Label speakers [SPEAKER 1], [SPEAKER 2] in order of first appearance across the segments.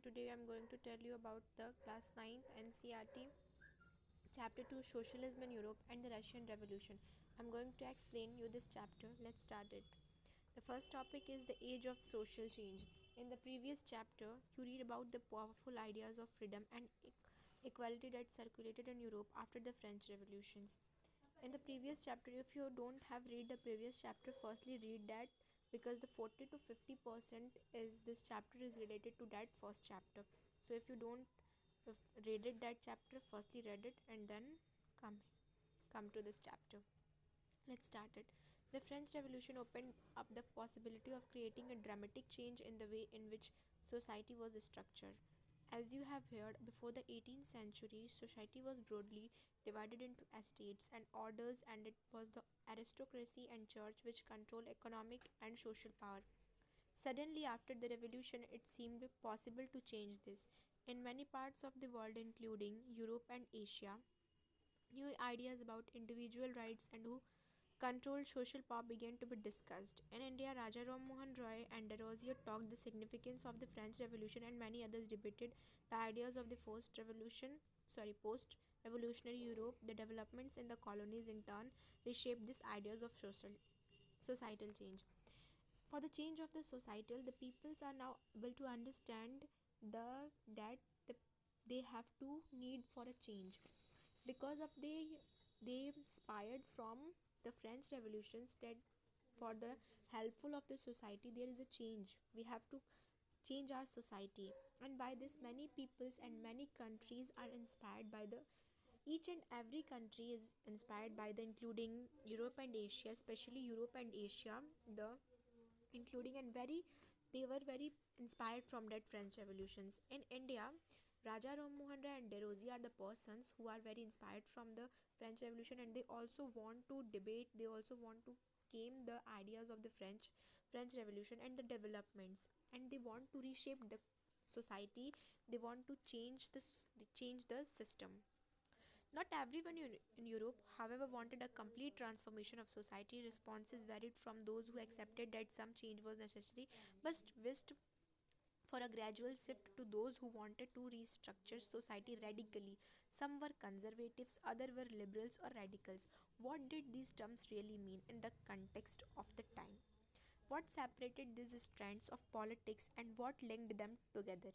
[SPEAKER 1] Today I'm going to tell you about the class 9th ncert chapter 2 Socialism in Europe and the Russian Revolution. I'm going to explain you this chapter. Let's start it. The first topic is the age of social change. In the previous chapter, you read about the powerful ideas of freedom and equality that circulated in Europe after the French revolutions. In the previous chapter, if you don't have read the previous chapter, firstly read that, because the 40 to 50% is this chapter is related to that first chapter. So if you don't read it that chapter, firstly read it and then come to this chapter. Let's start it. The French Revolution opened up the possibility of creating a dramatic change in the way in which society was structured. As you have heard, before the 18th century, society was broadly divided into estates and orders, and it was the aristocracy and church which controlled economic and social power. Suddenly, after the revolution, it seemed possible to change this. In many parts of the world, including Europe and Asia, new ideas about individual rights and who controlled social power began to be discussed. In India, Raja Ram Mohan Roy and de Rosier talked the significance of the French Revolution, and many others debated the ideas of the post-revolutionary Europe. The developments in the colonies in turn reshaped these ideas of societal change. For the change of the societal, the peoples are now able to understand that they have to need for a change, because of they inspired from the French revolutions, that for the helpful of the society there is a change. We have to change our society, and by this many peoples and many countries are inspired by the each and every country is inspired by the, including Europe and Asia, especially Europe and Asia, the including and very they were very inspired from that French revolutions. In India, Raja Ram Mohan Roy and de Rosier are the persons who are very inspired from the French Revolution, and they also want to debate. They also want to came the ideas of the French Revolution and the developments, and they want to reshape the society. They want to change the system. Not everyone in Europe, however, wanted a complete transformation of society. Responses varied from those who accepted that some change was necessary but wished for a gradual shift to those who wanted to restructure society radically. Some were conservatives, others were liberals or radicals. What did these terms really mean in the context of the time? What separated these strands of politics and what linked them together?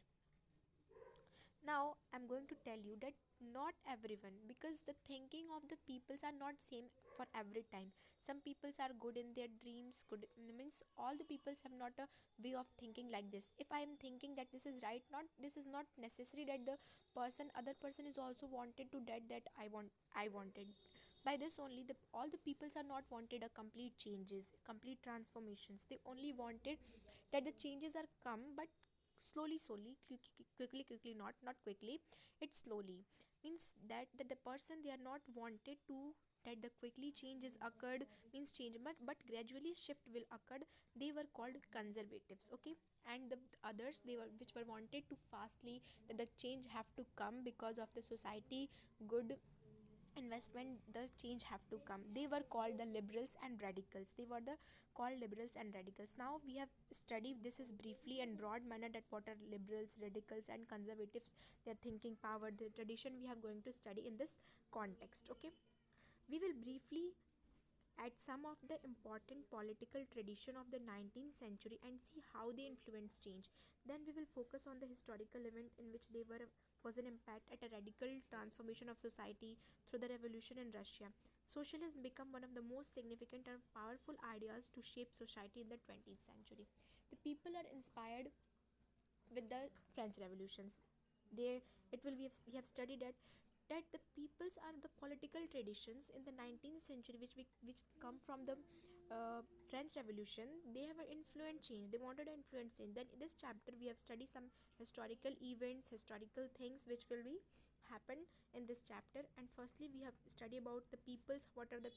[SPEAKER 1] Now I'm going to tell you that not everyone, because the thinking of the peoples are not same for every time. Some peoples are good in their dreams, good means all the peoples have not a way of thinking like this. If I am thinking that this is right, not this is not necessary that the other person is also wanted to that I wanted. By this only, the all the peoples are not wanted a complete changes, complete transformations. They only wanted that the changes are come, but slowly, quickly, not quickly, it's slowly. Means that the person they are not wanted to that the quickly changes occurred, means change, but gradually shift will occur. They were called conservatives, okay. And the others, they were which were wanted to fastly that the change have to come because of the society good investment, the change have to come. They were called the liberals and radicals. They were the called liberals and radicals. Now we have studied this is briefly and broad manner that what are liberals, radicals and conservatives, their thinking power, the tradition we have going to study in this context, okay. We will briefly at some of the important political tradition of the 19th century and see how they influence change. Then we will focus on the historical event in which they were was an impact at a radical transformation of society through the revolution in Russia. Socialism became one of the most significant and powerful ideas to shape society in the 20th century. The people are inspired with the French revolutions. They it will be we have studied that the peoples are the political traditions in the 19th century which come from the French Revolution. They have an influence change. They wanted to influence change. Then in this chapter we have studied some historical events, historical things which will be happen in this chapter. And firstly we have studied about the peoples, what are the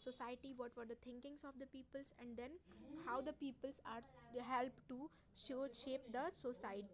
[SPEAKER 1] society, what were the thinkings of the peoples, and then how the peoples are they help to shape the society.